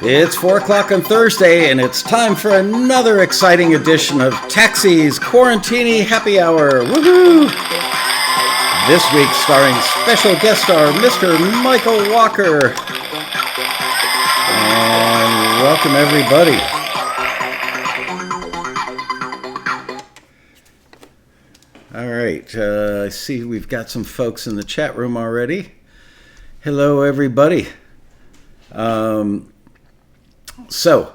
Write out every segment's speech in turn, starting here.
It's 4 o'clock on Thursday, and it's time for another exciting edition of Taxi's Quarantini Happy Hour. Woohoo! This week starring special guest star Mr. Michael Walker. And welcome everybody. All right, I see we've got some folks in the chat room already. Hello everybody. So,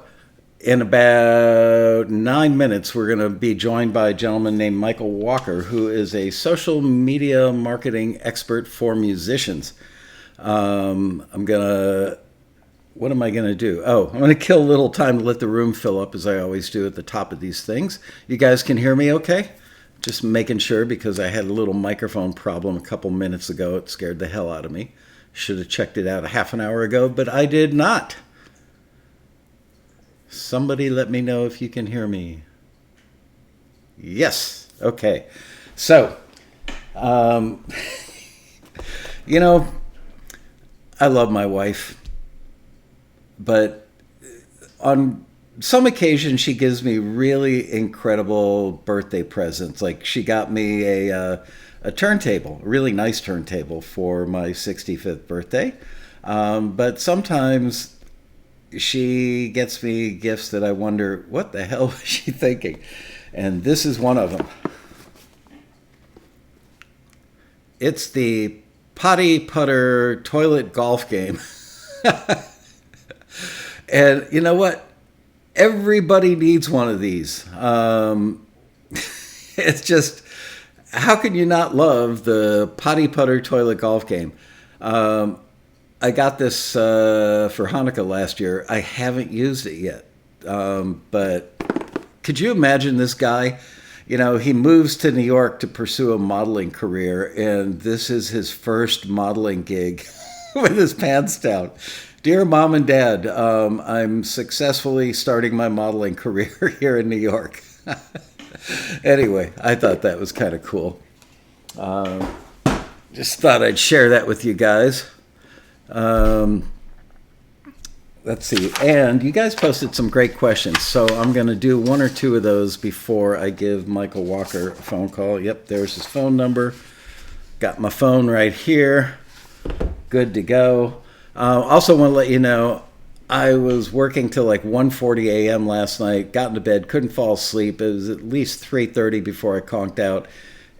in about 9 minutes, we're going to be joined by a gentleman named Michael Walker, who is a social media marketing expert for musicians. What am I going to do? Oh, I'm going to kill a little time to let the room fill up, as I always do at the top of these things. You guys can hear me okay? Just making sure, because I had a little microphone problem a couple minutes ago. It scared the hell out of me. Should have checked it out a half an hour ago, but I did not. Somebody let me know if you can hear me. Yes. Okay. So, I love my wife, but on some occasions she gives me really incredible birthday presents. Like she got me a turntable, a really nice turntable for my 65th birthday. But sometimes she gets me gifts that I wonder, what the hell was she thinking? And this is one of them. It's the potty putter toilet golf game. And you know what? Everybody needs one of these. It's just, how can you not love the potty putter toilet golf game? I got this for Hanukkah last year. I haven't used it yet. But could you imagine this guy? He moves to New York to pursue a modeling career, and this is his first modeling gig with his pants down. Dear Mom and Dad, I'm successfully starting my modeling career here in New York. Anyway, I thought that was kind of cool. Just thought I'd share that with you guys. Let's see. And you guys posted some great questions, so I'm going to do one or two of those before I give Michael Walker a phone call. Yep, there's his phone number. Got my phone right here. Good to go. Also want to let you know, I was working till like 1:40 a.m. last night, got into bed, couldn't fall asleep. It was at least 3:30 before I conked out.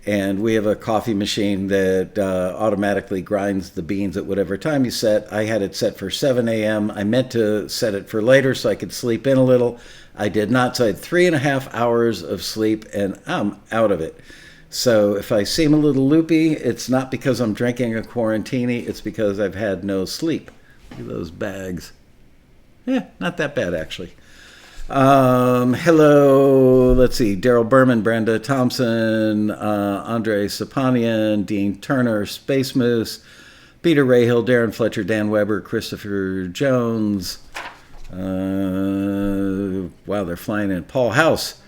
And we have a coffee machine that automatically grinds the beans at whatever time you set. I had it set for 7 a.m. I meant to set it for later so I could sleep in a little. I did not, so I had 3.5 hours of sleep, and I'm out of it. So if I seem a little loopy, it's not because I'm drinking a Quarantini. It's because I've had no sleep. Look at those bags. Not that bad, actually. Hello, let's see, Daryl Berman, Brenda Thompson, Andre Sapanian, Dean Turner, Space Moose, Peter Rahill, Darren Fletcher, Dan Weber, Christopher Jones. Wow, they're flying in. Paul House.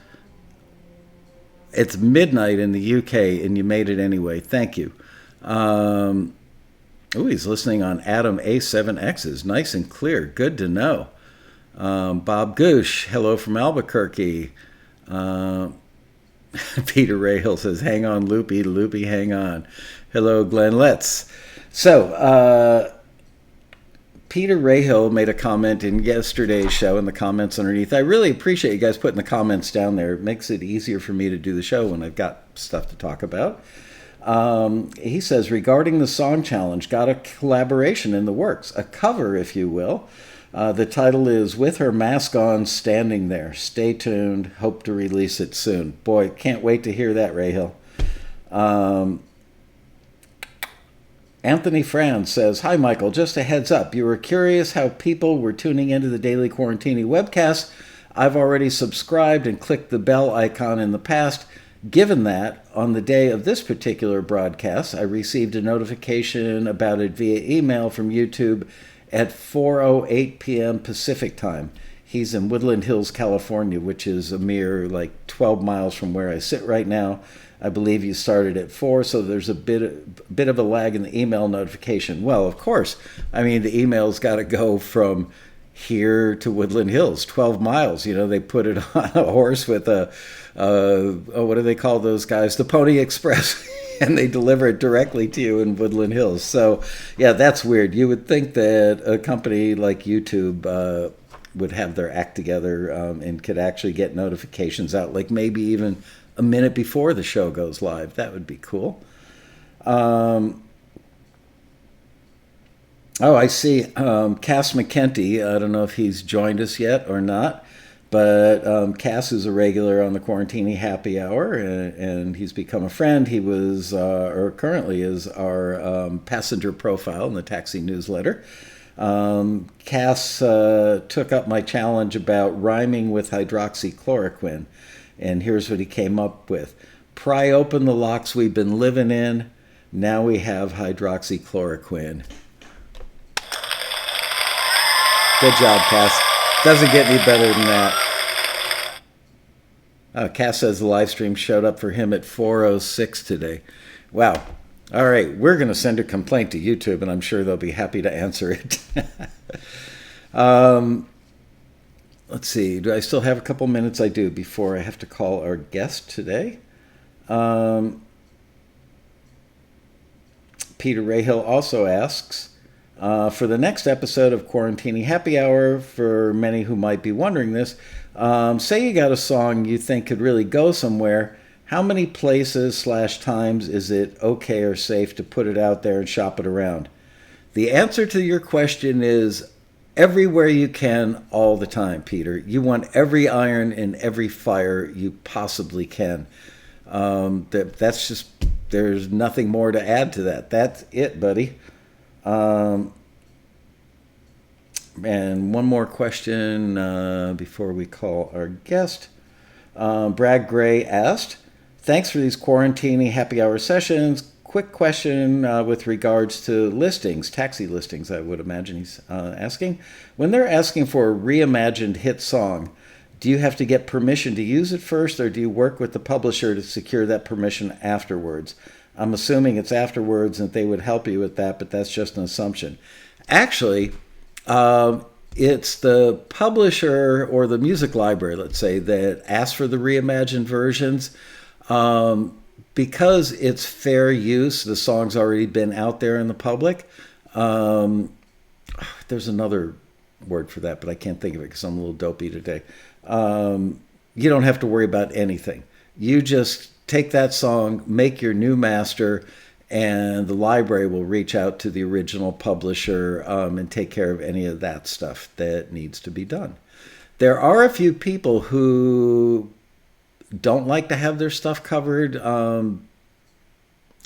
It's midnight in the UK, and you made it anyway. Thank you. He's listening on Adam A7X's. Nice and clear. Good to know. Bob Goosh, hello from Albuquerque. Peter Rahill says, hang on, Loopy, hang on. Hello, Glenn Letts. So, Peter Rahill made a comment in yesterday's show in the comments underneath. I really appreciate you guys putting the comments down there. It makes it easier for me to do the show when I've got stuff to talk about. He says, regarding the song challenge, got a collaboration in the works, a cover, if you will. The title is With Her Mask On, Standing There. Stay tuned. Hope to release it soon. Boy, can't wait to hear that, Rahill. Anthony Franz says, hi, Michael. Just a heads up. You were curious how people were tuning into the Daily Quarantini webcast. I've already subscribed and clicked the bell icon in the past. Given that, on the day of this particular broadcast, I received a notification about it via email from YouTube at 4:08 p.m. Pacific time. He's in Woodland Hills, California, which is a mere like 12 miles from where I sit right now. I believe you started at 4, so there's a bit of a lag in the email notification. Well, of course. I mean, the email's got to go from here to Woodland Hills, 12 miles. You know, they put it on a horse with what do they call those guys? The Pony Express. And they deliver it directly to you in Woodland Hills. So, yeah, that's weird. You would think that a company like YouTube would have their act together and could actually get notifications out, like maybe even a minute before the show goes live. That would be cool. Oh, I see. Cass McKenty. I don't know if he's joined us yet or not. But Cass is a regular on the Quarantini Happy Hour, and he's become a friend. He was, or currently is, our passenger profile in the taxi newsletter. Cass took up my challenge about rhyming with hydroxychloroquine, and here's what he came up with. Pry open the locks we've been living in. Now we have hydroxychloroquine. Good job, Cass. Doesn't get any better than that. Cass says the live stream showed up for him at 4:06 today. Wow. All right, we're going to send a complaint to YouTube, and I'm sure they'll be happy to answer it. Let's see. Do I still have a couple minutes? I do, before I have to call our guest today. Peter Rahill also asks, for the next episode of Quarantini Happy Hour, for many who might be wondering this, say you got a song you think could really go somewhere, how many places / times is it okay or safe to put it out there and shop it around? The answer to your question is everywhere you can, all the time, Peter. You want every iron in every fire you possibly can. That's just, there's nothing more to add to that. That's it, buddy. And one more question before we call our guest. Brad Gray asked, thanks for these Quarantini Happy Hour sessions. Quick question with regards to listings, taxi listings, I would imagine he's asking. When they're asking for a reimagined hit song, do you have to get permission to use it first, or do you work with the publisher to secure that permission afterwards? I'm assuming it's afterwards and they would help you with that, but that's just an assumption. Actually, it's the publisher or the music library, let's say, that asks for the reimagined versions. Because it's fair use, the song's already been out there in the public. There's another word for that, but I can't think of it because I'm a little dopey today. You don't have to worry about anything. You just take that song, make your new master, and the library will reach out to the original publisher and take care of any of that stuff that needs to be done. There are a few people who don't like to have their stuff covered. I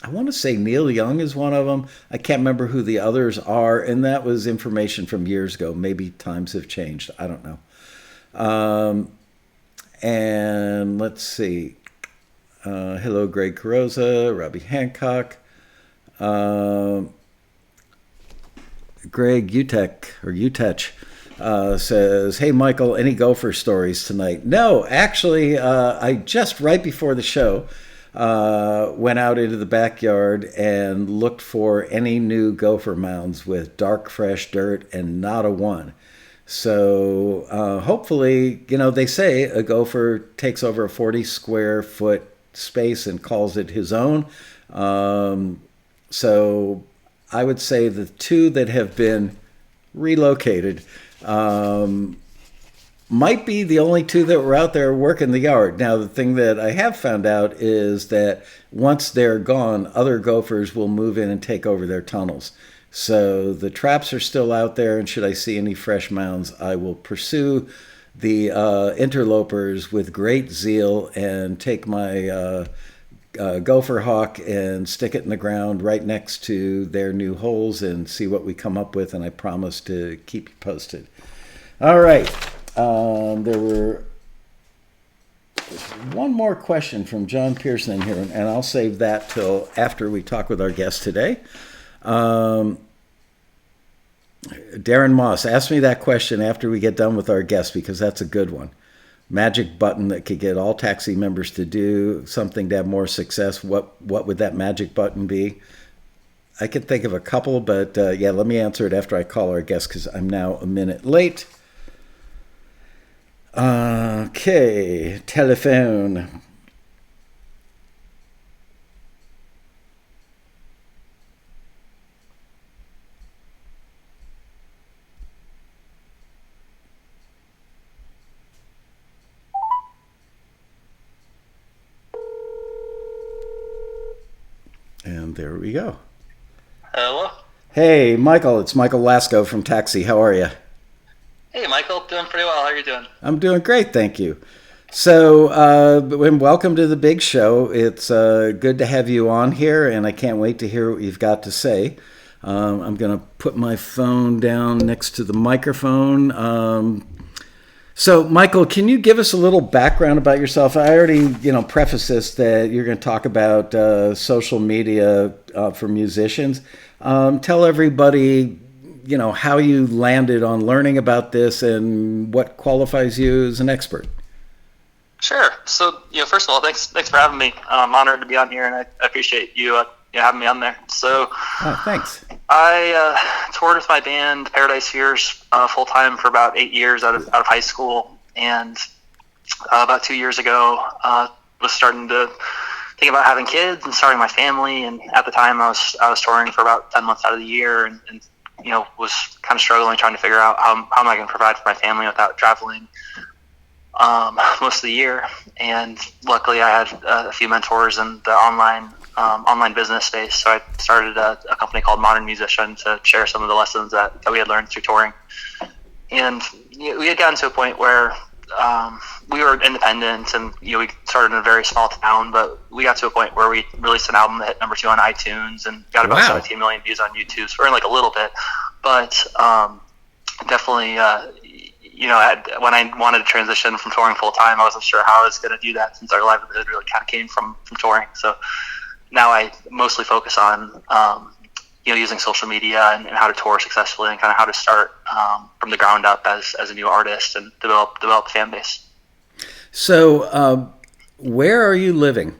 want to say Neil Young is one of them. I can't remember who the others are, and that was information from years ago. Maybe times have changed. I don't know. And let's see. Hello, Greg Carosa, Robbie Hancock. Greg Utech says, hey, Michael, any Gopher stories tonight? No, actually, I just right before the show went out into the backyard and looked for any new gopher mounds with dark, fresh dirt, and not a one. So hopefully, they say a gopher takes over a 40 square foot space and calls it his own. So I would say the two that have been relocated might be the only two that were out there working the yard. Now, the thing that I have found out is that once they're gone, other gophers will move in and take over their tunnels. So the traps are still out there, and should I see any fresh mounds, I will pursue the interlopers with great zeal and take my gopher hawk and stick it in the ground right next to their new holes and see what we come up with, and I promise to keep you posted. All right. There were one more question from John Pearson in here, and I'll save that till after we talk with our guest today. Darren Moss, ask me that question after we get done with our guest, because that's a good one. Magic button that could get all taxi members to do something to have more success. What would that magic button be? I can think of a couple, but yeah, let me answer it after I call our guest, because I'm now a minute late. Okay, telephone. And there we go. Hello. Hey, Michael. It's Michael Laskow from Taxi. How are you? Hey, Michael. Doing pretty well. How are you doing? I'm doing great, thank you. So, welcome to the big show. It's good to have you on here, and I can't wait to hear what you've got to say. I'm going to put my phone down next to the microphone. So, Michael, can you give us a little background about yourself? I already, preface this that you're going to talk about social media for musicians. Tell everybody, how you landed on learning about this and what qualifies you as an expert. Sure. So, first of all, thanks for having me. I'm honored to be on here, and I appreciate you having me on there. So, thanks. I toured with my band Paradise Fears full time for about 8 years out of high school, and about 2 years ago, was starting to think about having kids and starting my family. And at the time, I was touring for about 10 months out of the year, and was kind of struggling, trying to figure out how am I going to provide for my family without traveling most of the year. And luckily, I had a few mentors in the online business space, so I started a company called Modern Musician to share some of the lessons that we had learned through touring. And we had gotten to a point where we were independent, and we started in a very small town, but we got to a point where we released an album that hit number 2 on iTunes and got about 17 million views on YouTube. So we're in like a little bit, but definitely when I wanted to transition from touring full time, I wasn't sure how I was going to do that, since our livelihood really kind of came from touring. So now I mostly focus on using social media and how to tour successfully, and kind of how to start from the ground up as a new artist and develop a fan base. So where are you living?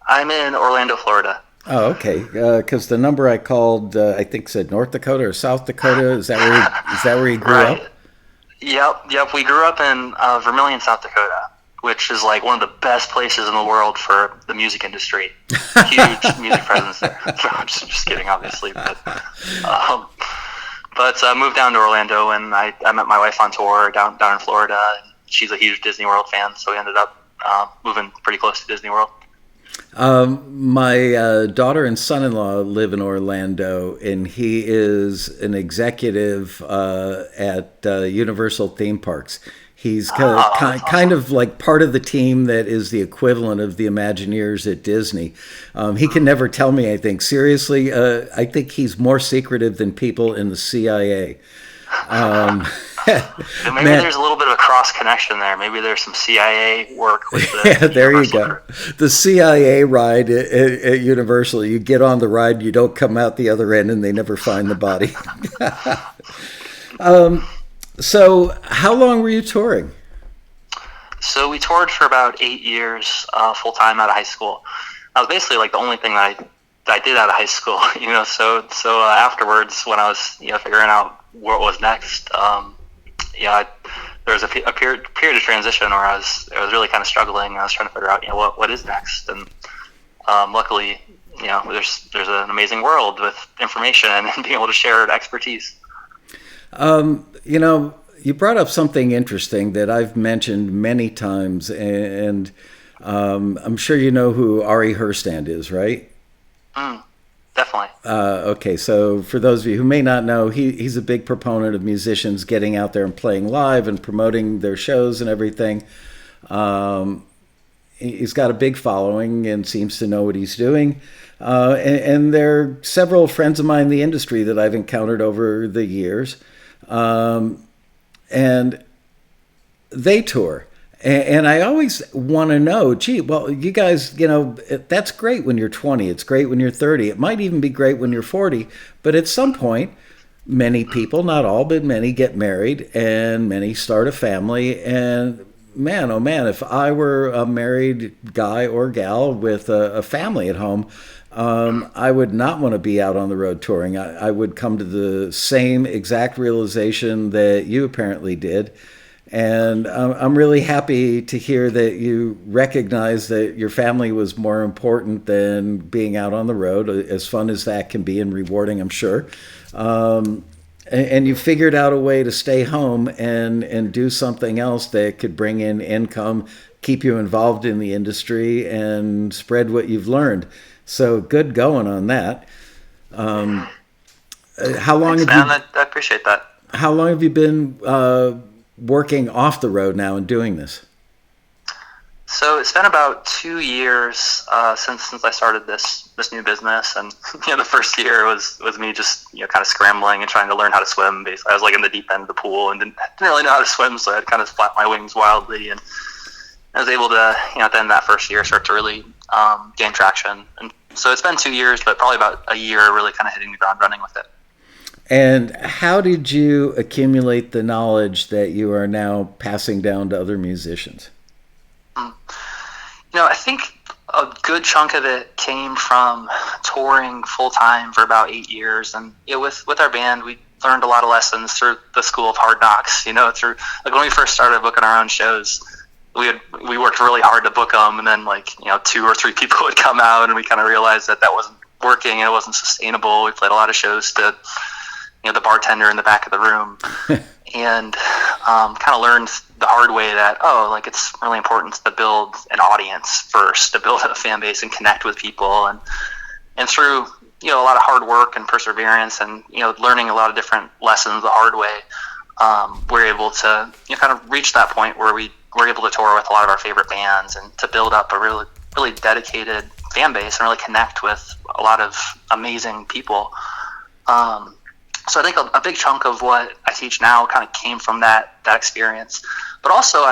I'm in Orlando, Florida. Oh, okay. Because the number I called, I think, said North Dakota or South Dakota. Is that where you grew up? Yep. We grew up in Vermillion, South Dakota, which is like one of the best places in the world for the music industry. Huge music presence there. just kidding, obviously. But I moved down to Orlando, and I met my wife on tour down in Florida. And she's a huge Disney World fan, so we ended up moving pretty close to Disney World. My daughter and son-in-law live in Orlando, and he is an executive at Universal Theme Parks. He's kind of like part of the team that is the equivalent of the Imagineers at Disney. He can never tell me, I think. Seriously, I think he's more secretive than people in the CIA. Maybe there's a little bit of a cross connection there. Maybe there's some CIA work with the yeah, there Universal you go. group. The CIA ride at Universal, you get on the ride, you don't come out the other end, and they never find the body. So how long were you touring? So we toured for about 8 years, full time out of high school. That was basically like the only thing that I did out of high school, So afterwards, when I was figuring out what was next, there was a period of transition where I was really kind of struggling. I was trying to figure out what is next, and luckily there's an amazing world with information and being able to share expertise. You brought up something interesting that I've mentioned many times, and I'm sure you know who Ari Herstand is, right? Definitely. Okay, so for those of you who may not know, he's a big proponent of musicians getting out there and playing live and promoting their shows and everything. He's got a big following and seems to know what he's doing. And there are several friends of mine in the industry that I've encountered over the years. And they tour. And I always want to know, gee, well, you guys, that's great when you're 20. It's great when you're 30. It might even be great when you're 40. But at some point, many people, not all, but many get married and many start a family. And man, oh man, if I were a married guy or gal with a family at home, I would not want to be out on the road touring. I would come to the same exact realization that you apparently did. And I'm really happy to hear that you recognize that your family was more important than being out on the road, as fun as that can be and rewarding, I'm sure. And you figured out a way to stay home and do something else that could bring in income, keep you involved in the industry, and spread what you've learned. So good going on that. How long Thanks, have man. I appreciate that. How long have you been working off the road now and doing this? So it's been about 2 years since I started this new business, and the first year was me just kind of scrambling and trying to learn how to swim. Basically, I was like in the deep end of the pool and didn't really know how to swim, so I had kind of flapped my wings wildly, and I was able to at the end of that first year start to really gain traction. And so it's been 2 years, but probably about a year really kind of hitting the ground running with it. And how did you accumulate the knowledge that you are now passing down to other musicians? I think a good chunk of it came from touring full time for about 8 years, and with our band, we learned a lot of lessons through the school of hard knocks. Through like when we first started booking our own shows, we worked really hard to book them, and then 2 or 3 people would come out, and we kind of realized that wasn't working and it wasn't sustainable. We played a lot of shows to the bartender in the back of the room, and kind of learned the hard way that it's really important to build an audience first, to build a fan base and connect with people, and through a lot of hard work and perseverance and learning a lot of different lessons the hard way, we're able to kind of reach that point where we were able to tour with a lot of our favorite bands and to build up a really really dedicated fan base and really connect with a lot of amazing people. So I think a big chunk of what I teach now kind of came from that experience. But also,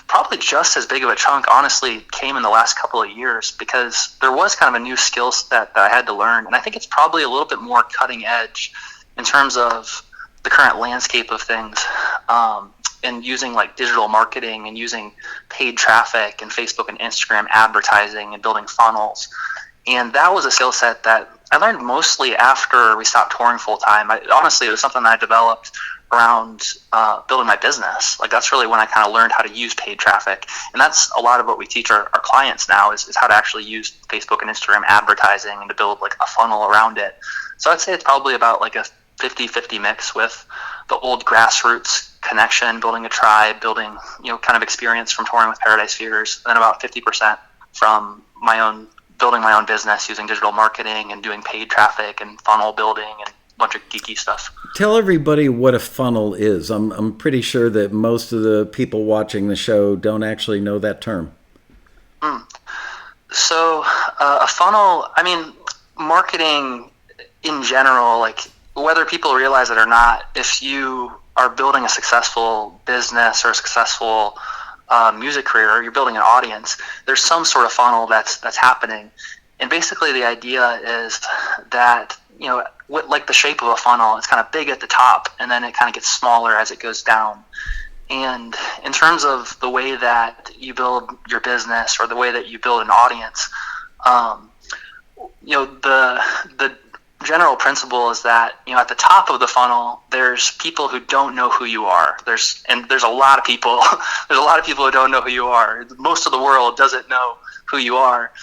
probably just as big of a chunk, honestly, came in the last couple of years, because there was kind of a new skill set that I had to learn. And I think it's probably a little bit more cutting edge in terms of the current landscape of things, and using digital marketing and using paid traffic and Facebook and Instagram advertising and building funnels. And that was a skill set that I learned mostly after we stopped touring full time. Honestly, it was something that I developed around building my business. That's really when I kind of learned how to use paid traffic. And that's a lot of what we teach our clients now is how to actually use Facebook and Instagram advertising and to build a funnel around it. So I'd say it's probably about a 50-50 mix with the old grassroots connection, building a tribe, building, kind of experience from touring with Paradise Fears, and then about 50% from building my own business using digital marketing and doing paid traffic and funnel building and a bunch of geeky stuff. Tell everybody what a funnel is. I'm pretty sure that most of the people watching the show don't actually know that term. So a funnel, marketing in general, whether people realize it or not, if you are building a successful business or a successful music career, you're building an audience, there's some sort of funnel that's happening. And basically the idea is that, the shape of a funnel, it's kind of big at the top and then it kind of gets smaller as it goes down. And in terms of the way that you build your business or the way that you build an audience, the general principle is that at the top of the funnel there's people who don't know who you are. There's a lot of people who don't know who you are. Most of the world doesn't know who you are,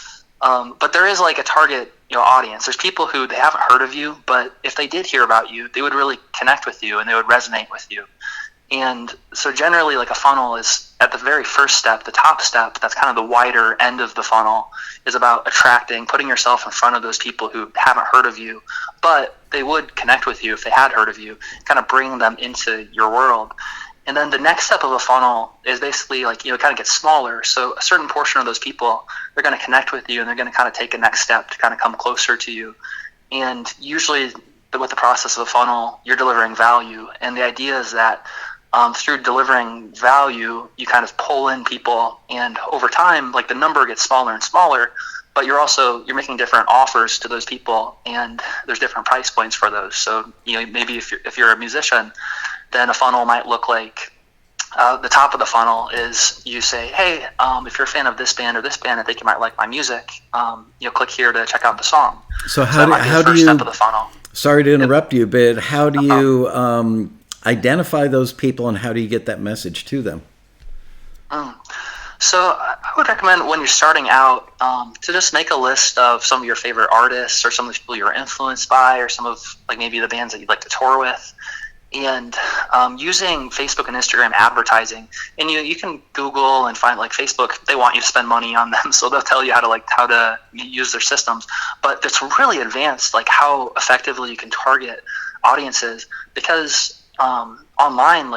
but there is a target audience. There's people who they haven't heard of you, but if they did hear about you, they would really connect with you and they would resonate with you. And so generally a funnel is at the very first step, the top step, that's kind of the wider end of the funnel, is about putting yourself in front of those people who haven't heard of you, but they would connect with you if they had heard of you, kind of bringing them into your world. And then the next step of a funnel is basically it kind of gets smaller. So a certain portion of those people, they're going to connect with you and they're going to kind of take a next step to kind of come closer to you. And usually with the process of a funnel, you're delivering value. And the idea is that through delivering value, you kind of pull in people, and over time, the number gets smaller and smaller, but but you're making different offers to those people, and there's different price points for those. So maybe if you're a musician, then a funnel might look like, the top of the funnel is you say, hey, if you're a fan of this band or this band, I think you might like my music. Click here to check out the song. So how do you? Step of the funnel. Sorry to interrupt you, but how do you identify those people, and how do you get that message to them? So I would recommend when you're starting out to just make a list of some of your favorite artists or some of the people you're influenced by, or some of maybe the bands that you'd like to tour with. And using Facebook and Instagram advertising, and you can Google and find Facebook. They want you to spend money on them, so they'll tell you how to use their systems. But it's really advanced, how effectively you can target audiences, because online,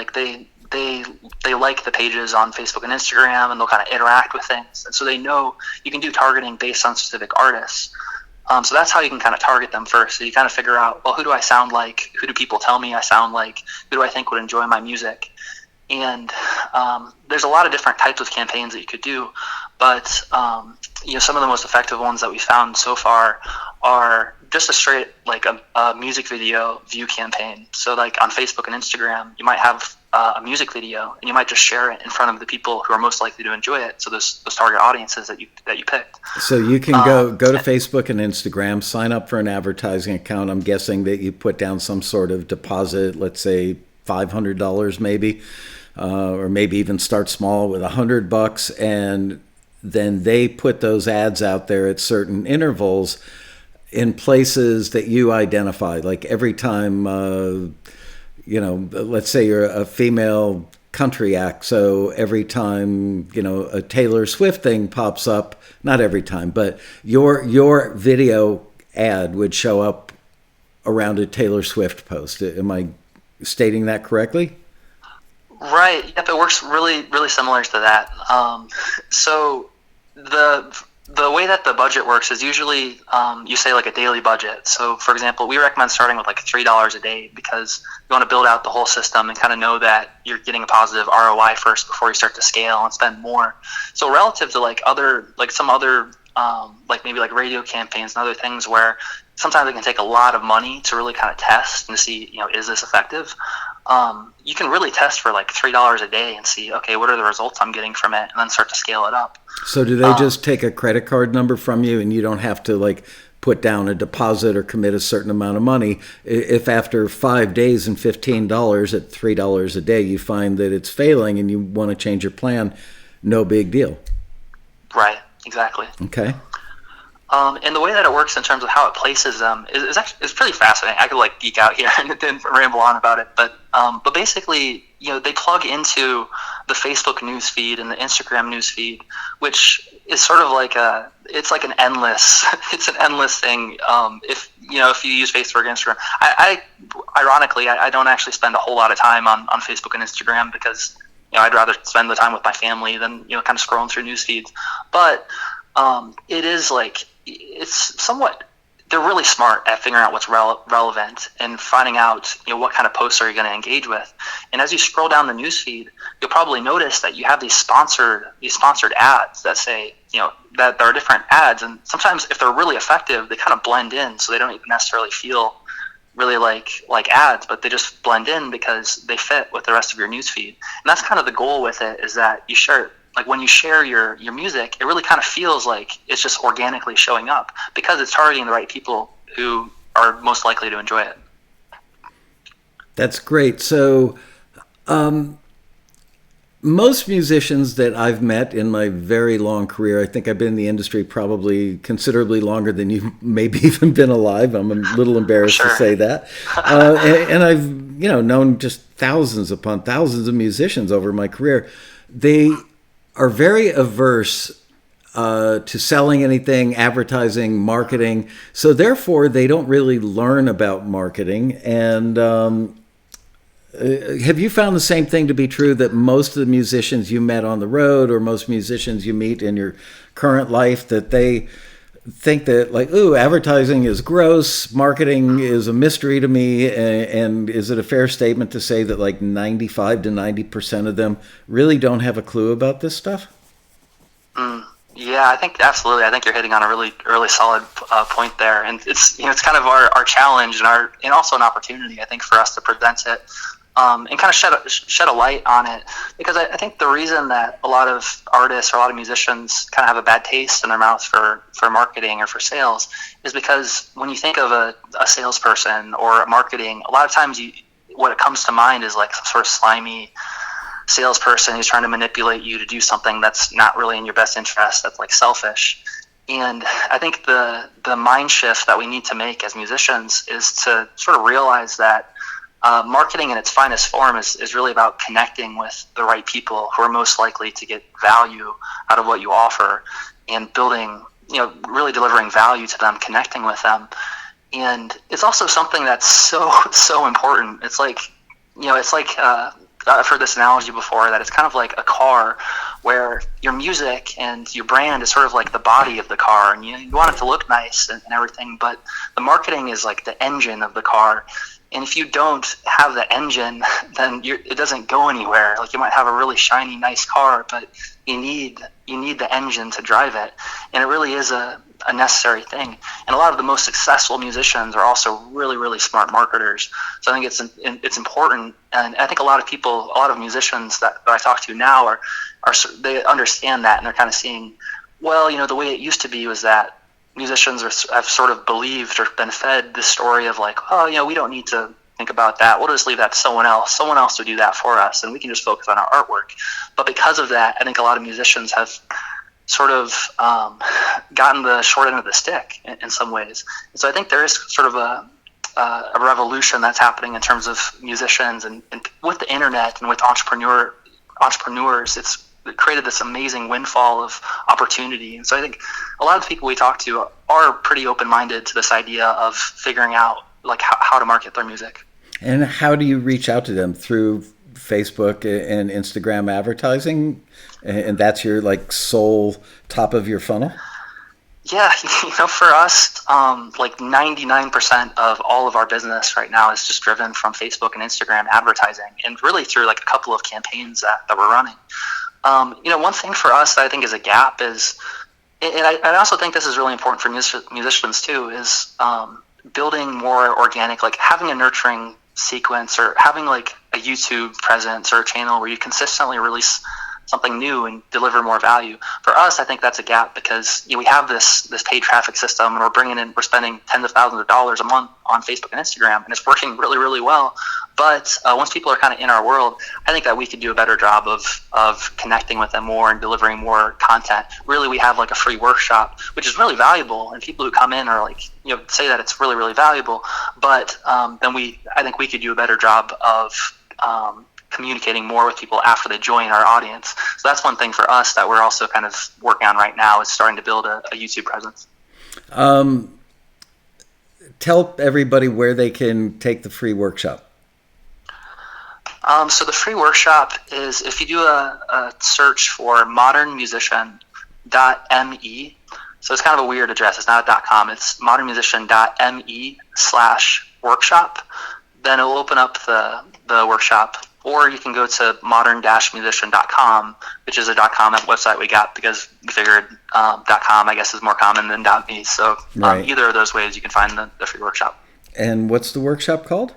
they like the pages on Facebook and Instagram, and they'll kind of interact with things, and so they know you can do targeting based on specific artists. So that's how you can kind of target them first. So you kind of figure out, well, who do I sound like? Who do people tell me I sound like? Who do I think would enjoy my music? And there's a lot of different types of campaigns that you could do, but some of the most effective ones that we found so far are just a straight a music video view campaign. So on Facebook and Instagram, you might have a music video, and you might just share it in front of the people who are most likely to enjoy it. So those target audiences that you picked. So you can go to Facebook and Instagram, sign up for an advertising account. I'm guessing that you put down some sort of deposit, let's say $500 maybe, or maybe even start small with $100, and then they put those ads out there at certain intervals in places that you identify. Every time, let's say you're a female country act, so every time, a Taylor Swift thing pops up, not every time, but your video ad would show up around a Taylor Swift post. Am I stating that correctly? Right. Yep. It works really, really similar to that. So the way that the budget works is usually you say a daily budget. So, for example, we recommend starting with $3 a day, because you want to build out the whole system and kind of know that you're getting a positive ROI first before you start to scale and spend more. So, relative to some other maybe radio campaigns and other things where sometimes it can take a lot of money to really kind of test and see, is this effective? You can really test for $3 a day and see, okay, what are the results I'm getting from it, and then start to scale it up. So do they just take a credit card number from you, and you don't have to put down a deposit or commit a certain amount of money? If after 5 days and $15 at $3 a day, you find that it's failing and you want to change your plan, no big deal. Right, exactly. Okay. And the way that it works in terms of how it places them is actually pretty fascinating. I could geek out here and then ramble on about it, but basically, they plug into the Facebook newsfeed and the Instagram newsfeed, which is sort of it's an endless thing. If you use Facebook or Instagram, ironically, I don't actually spend a whole lot of time on Facebook and Instagram, because I'd rather spend the time with my family than kind of scrolling through news feeds. But it is it's somewhat, they're really smart at figuring out what's relevant and finding out what kind of posts are you going to engage with. And as you scroll down the newsfeed, you'll probably notice that you have these sponsored ads that say that there are different ads, and sometimes if they're really effective, they kind of blend in, so they don't even necessarily feel really like ads, but they just blend in because they fit with the rest of your newsfeed. And that's kind of the goal with it, is that you share, when you share your music, it really kind of feels like it's just organically showing up, because it's targeting the right people who are most likely to enjoy it. That's great. So most musicians that I've met in my very long career, I think I've been in the industry probably considerably longer than you've maybe even been alive. I'm a little embarrassed to say that. And I've known just thousands upon thousands of musicians over my career. They are very averse to selling anything, advertising, marketing. So therefore, they don't really learn about marketing. And have you found the same thing to be true, that most of the musicians you met on the road, or most musicians you meet in your current life, that they think that advertising is gross, marketing is a mystery to me, and is it a fair statement to say that 95 to 90% of them really don't have a clue about this stuff? Yeah, I think absolutely. I think you're hitting on a really solid point there, and it's kind of our challenge and also an opportunity, I think, for us to present it and kind of shed a light on it, because I think the reason that a lot of artists or a lot of musicians kind of have a bad taste in their mouth for marketing or for sales is because when you think of a salesperson or marketing, a lot of times what it comes to mind is like some sort of slimy salesperson who's trying to manipulate you to do something that's not really in your best interest, that's like selfish. And I think the mind shift that we need to make as musicians is to sort of realize that marketing in its finest form is really about connecting with the right people who are most likely to get value out of what you offer, and building, really delivering value to them, connecting with them. And it's also something that's so important. It's like, I've heard this analogy before, that it's kind of like a car where your music and your brand is sort of like the body of the car, and you want it to look nice and everything, but the marketing is like the engine of the car. And if you don't have the engine, then it doesn't go anywhere. Like, you might have a really shiny, nice car, but you need the engine to drive it. And it really is a necessary thing. And a lot of the most successful musicians are also really, really smart marketers. So I think it's important. And I think a lot of musicians that I talk to now are they understand that, and they're kind of seeing, well, the way it used to be was that musicians have sort of believed or been fed this story of like, oh, we don't need to think about that. We'll just leave that to someone else. Someone else will do that for us, and we can just focus on our artwork. But because of that, I think a lot of musicians have sort of gotten the short end of the stick in some ways. And so I think there is sort of a revolution that's happening in terms of musicians, and with the internet and with entrepreneurs, it's created this amazing windfall of opportunity. And so I think a lot of the people we talk to are pretty open-minded to this idea of figuring out like how to market their music. And how do you reach out to them? Through Facebook and Instagram advertising? And that's your like sole top of your funnel? Yeah, for us, like 99% of all of our business right now is just driven from Facebook and Instagram advertising, and really through like a couple of campaigns that we're running. One thing for us that I think is a gap is, and I also think this is really important for musicians too, is building more organic, like having a nurturing sequence, or having like a YouTube presence or a channel where you consistently release something new and deliver more value. For us, I think that's a gap, because we have this paid traffic system, and we're spending tens of thousands of dollars a month on Facebook and Instagram, and it's working really, really well. But once people are kind of in our world, I think that we could do a better job of connecting with them more and delivering more content. Really, we have like a free workshop, which is really valuable, and people who come in are like, say that it's really, really valuable. But then I think we could do a better job of communicating more with people after they join our audience. So that's one thing for us that we're also kind of working on right now, is starting to build a YouTube presence. Tell everybody where they can take the free workshop. So the free workshop is, if you do a search for modernmusician.me, so it's kind of a weird address, it's not a .com, it's modernmusician.me/workshop, then it will open up the workshop. Or you can go to modern-musician.com, which is a .com website we got because we figured .com, I guess, is more common than .me. So right. Either of those ways you can find the free workshop. And what's the workshop called?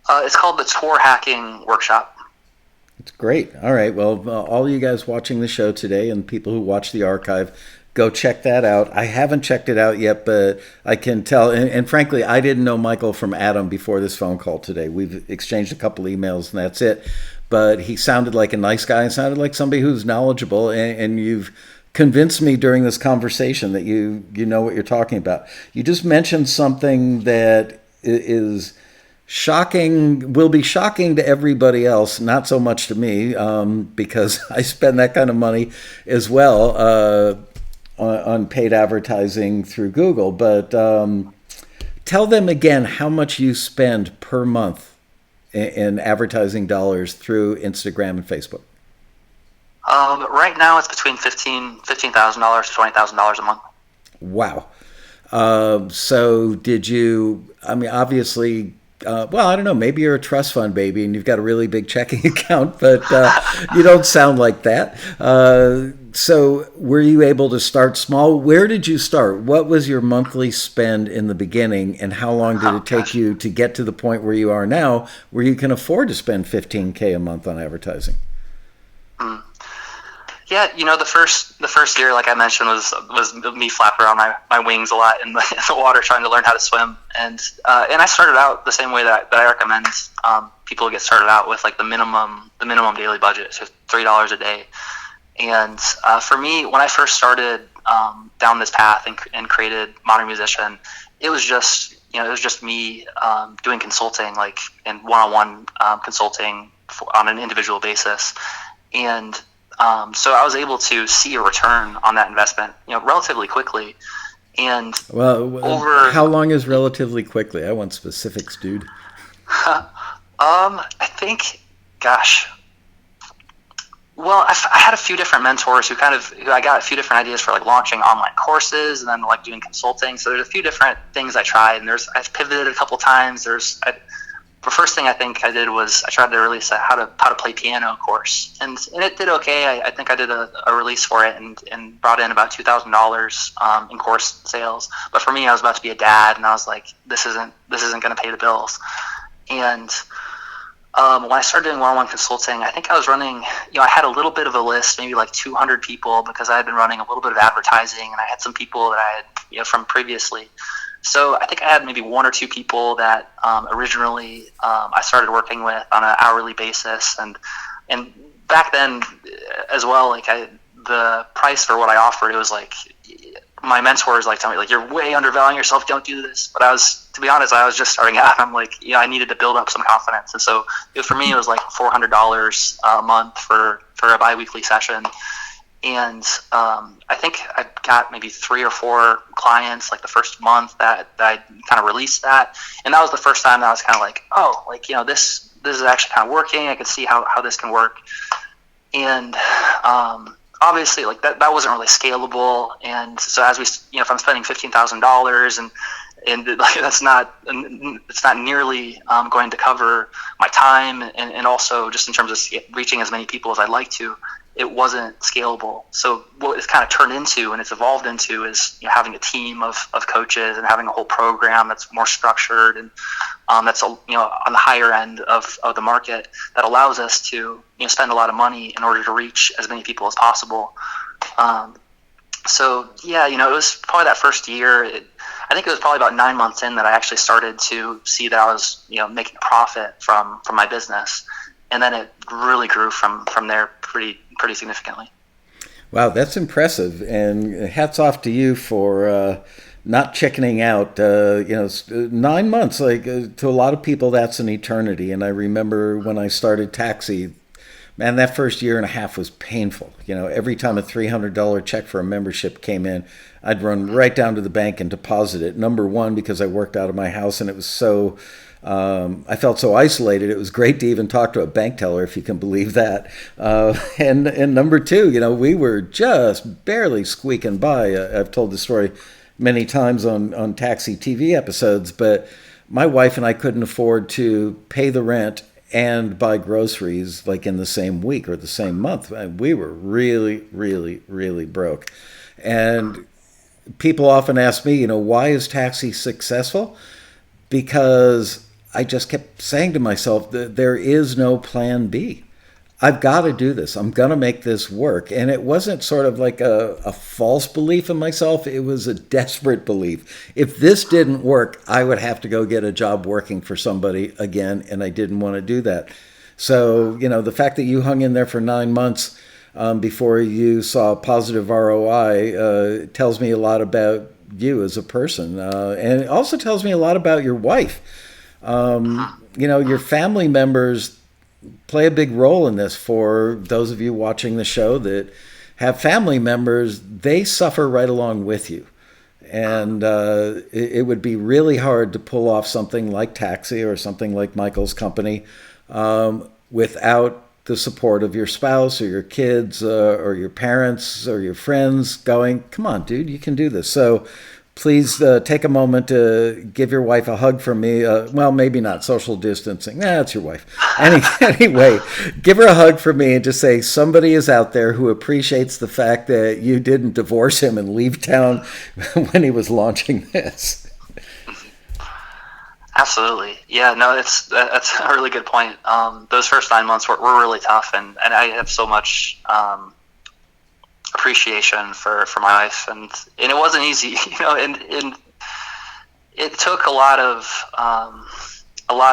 It's called the Tour Hacking Workshop. It's great. All right. Well, all you guys watching the show today and people who watch the archive, go check that out. I haven't checked it out yet, but I can tell. And frankly, I didn't know Michael from Adam before this phone call today. We've exchanged a couple emails, and that's it. But he sounded like a nice guy and sounded like somebody who's knowledgeable. And you've convinced me during this conversation that you know what you're talking about. You just mentioned something that is shocking, will be shocking to everybody else, not so much to me, because I spend that kind of money as well on paid advertising through Google. But tell them again how much you spend per month in advertising dollars through Instagram and Facebook. Right now it's between $15,000 to $20,000 a month. Wow. So did you, I mean, obviously well, I don't know. Maybe you're a trust fund baby and you've got a really big checking account, but you don't sound like that. So were you able to start small? Where did you start? What was your monthly spend in the beginning, and how long did it take you to get to the point where you are now, where you can afford to spend $15K a month on advertising? Yeah, the first year, like I mentioned, was me flapping around my wings a lot in the water, trying to learn how to swim, and I started out the same way that I recommend people to get started out with, like the minimum daily budget, so $3 a day. And for me, when I first started down this path and created Modern Musician, it was just me doing consulting, like in one-on-one consulting on an individual basis, and so I was able to see a return on that investment, relatively quickly. And how long is relatively quickly? I want specifics, dude. I think, gosh. Well, I had a few different mentors who I got a few different ideas for, like launching online courses and then like doing consulting. So there's a few different things I tried, and I've pivoted a couple times. The first thing I think I did was I tried to release a how to play piano course, and it did okay. I think I did a release for it and brought in about $2,000 in course sales. But for me, I was about to be a dad, and I was like, this isn't going to pay the bills. And when I started doing one-on-one consulting, I think I was running, I had a little bit of a list, maybe like 200 people, because I had been running a little bit of advertising, and I had some people that I had from previously. So I think I had maybe one or two people that originally I started working with on an hourly basis, and back then as well, like the price for what I offered, it was like my mentors like tell me like, you're way undervaluing yourself, don't do this. But to be honest, I was just starting out. I'm like, I needed to build up some confidence, and so for me it was like $400 a month for a biweekly session. And I think I got maybe 3 or 4 clients like the first month that I kind of released that, and that was the first time that I was kind of like, oh, like this is actually kind of working. I could see how this can work, and obviously like that wasn't really scalable. And so as we, if I'm spending $15,000 and like it's not nearly going to cover my time, and also just in terms of reaching as many people as I'd like to, it wasn't scalable. So what it's kind of turned into and it's evolved into is having a team of coaches and having a whole program that's more structured and that's on the higher end of the market, that allows us to spend a lot of money in order to reach as many people as possible. So yeah, it was probably that first year. I think it was probably about 9 months in that I actually started to see that I was making a profit from my business, and then it really grew from there pretty significantly. Wow, that's impressive, and hats off to you for not chickening out. 9 months, like to a lot of people, that's an eternity. And I remember when I started Taxi, man, that first year and a half was painful. Every time a $300 check for a membership came in, I'd run right down to the bank and deposit it. Number one, because I worked out of my house, and it was so I felt so isolated. It was great to even talk to a bank teller, if you can believe that. And number two, we were just barely squeaking by. I've told the story many times on Taxi TV episodes, but my wife and I couldn't afford to pay the rent and buy groceries like in the same week or the same month. We were really, really, really broke. And people often ask me, why is Taxi successful? Because I just kept saying to myself that there is no plan B. I've got to do this. I'm going to make this work. And it wasn't sort of like a false belief in myself. It was a desperate belief. If this didn't work, I would have to go get a job working for somebody again, and I didn't want to do that. So, the fact that you hung in there for 9 months before you saw positive ROI tells me a lot about you as a person, and it also tells me a lot about your wife. Your family members play a big role in this. For those of you watching the show that have family members, they suffer right along with you, and it would be really hard to pull off something like Taxi or something like Michael's company without the support of your spouse or your kids or your parents or your friends going, come on, dude, you can do this. So please take a moment to give your wife a hug from me. Well, maybe not social distancing. That's your wife. Anyway, give her a hug from me and just say somebody is out there who appreciates the fact that you didn't divorce him and leave town when he was launching this. Absolutely. Yeah, no, that's a really good point. Those first 9 months were really tough, and I have so much appreciation for my wife, and it wasn't easy, and it took a lot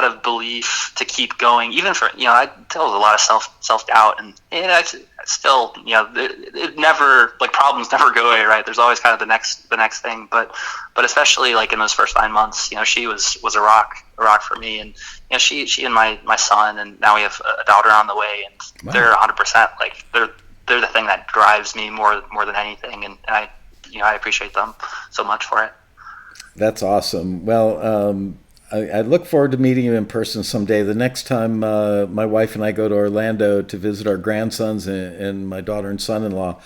of belief to keep going, even for, there was a lot of self-doubt, and I still, it never, like, problems never go away, right? There's always kind of the next thing, but especially like in those first 9 months, she was a rock for me, and she and my son, and now we have a daughter on the way, and wow. They're 100%, like, they're the thing that drives me more than anything, and I appreciate them so much for it. That's awesome. Well, I look forward to meeting you in person someday. The next time my wife and I go to Orlando to visit our grandsons and my daughter and son-in-law,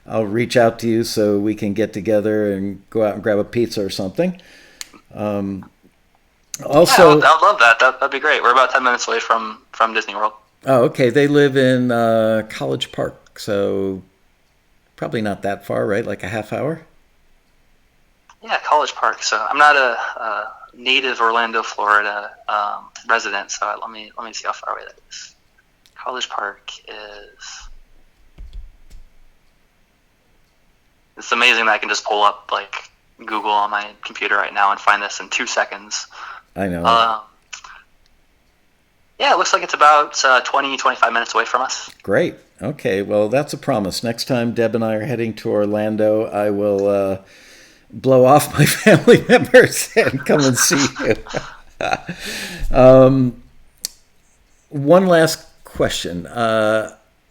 I'll reach out to you so we can get together and go out and grab a pizza or something. Also, I would love that. That'd be great. We're about 10 minutes away from Disney World. Oh, okay. They live in College Park, so probably not that far, right? Like a half hour? Yeah, College Park. So I'm not a native Orlando, Florida resident, so let me see how far away that is. College Park is... It's amazing that I can just pull up, like, Google on my computer right now and find this in 2 seconds. I know. Yeah, it looks like it's about 20-25 minutes away from us. Great. Okay, well, that's a promise. Next time Deb and I are heading to Orlando, I will blow off my family members and come and see you. One last question.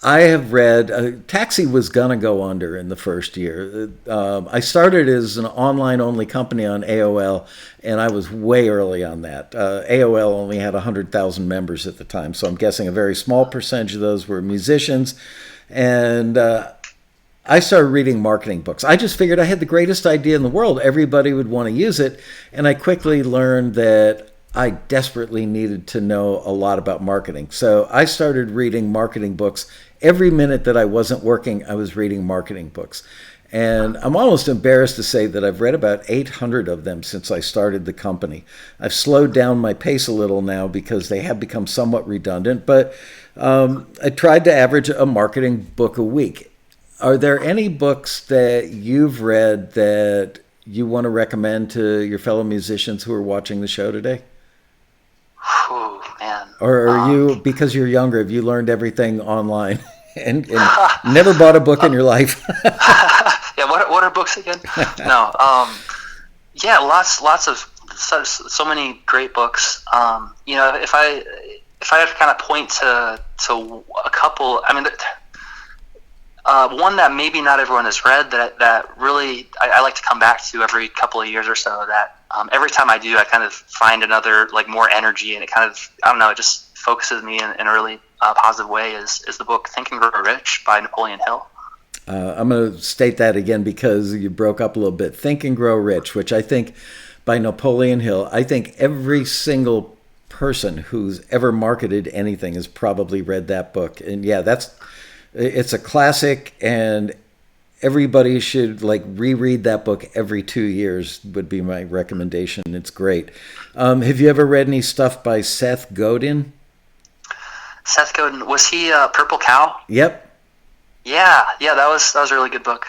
I have read, Taxi was going to go under in the first year. I started as an online-only company on AOL, and I was way early on that. AOL only had 100,000 members at the time, so I'm guessing a very small percentage of those were musicians. And I started reading marketing books. I just figured I had the greatest idea in the world. Everybody would want to use it, and I quickly learned that I desperately needed to know a lot about marketing. So I started reading marketing books. Every minute that I wasn't working, I was reading marketing books. And I'm almost embarrassed to say that I've read about 800 of them since I started the company. I've slowed down my pace a little now because they have become somewhat redundant, but I tried to average a marketing book a week. Are there any books that you've read that you want to recommend to your fellow musicians who are watching the show today? Oh, man. Or are you, because you're younger, have you learned everything online and never bought a book in your life? Yeah, what are books again? No. Yeah, lots of so many great books. If I had to kind of point to a couple, I mean, one that maybe not everyone has read that really I like to come back to every couple of years or so, that every time I do, I kind of find another, like, more energy, and it kind of, I don't know, it just focuses me in a really positive way, is the book Think and Grow Rich by Napoleon Hill. I'm going to state that again because you broke up a little bit. Think and Grow Rich, which I think by Napoleon Hill, I think every single person who's ever marketed anything has probably read that book. And yeah, it's a classic, and everybody should, like, reread that book every 2 years would be my recommendation. It's great. Have you ever read any stuff by Seth Godin? Seth Godin, was he Purple Cow? Yep. Yeah, that was a really good book.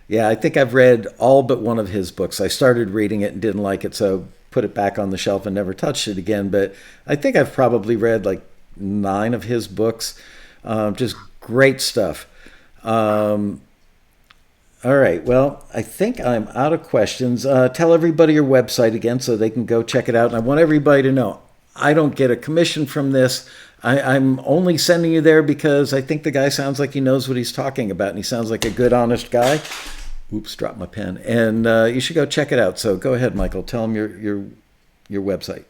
Yeah, I think I've read all but one of his books. I started reading it and didn't like it, so put it back on the shelf and never touched it again. But I think I've probably read like 9 of his books. Just great stuff. All right, well, I think I'm out of questions. Tell everybody your website again so they can go check it out. And I want everybody to know, I don't get a commission from this. I'm only sending you there because I think the guy sounds like he knows what he's talking about, and he sounds like a good, honest guy. Oops, dropped my pen. And you should go check it out. So go ahead, Michael. Tell them your website.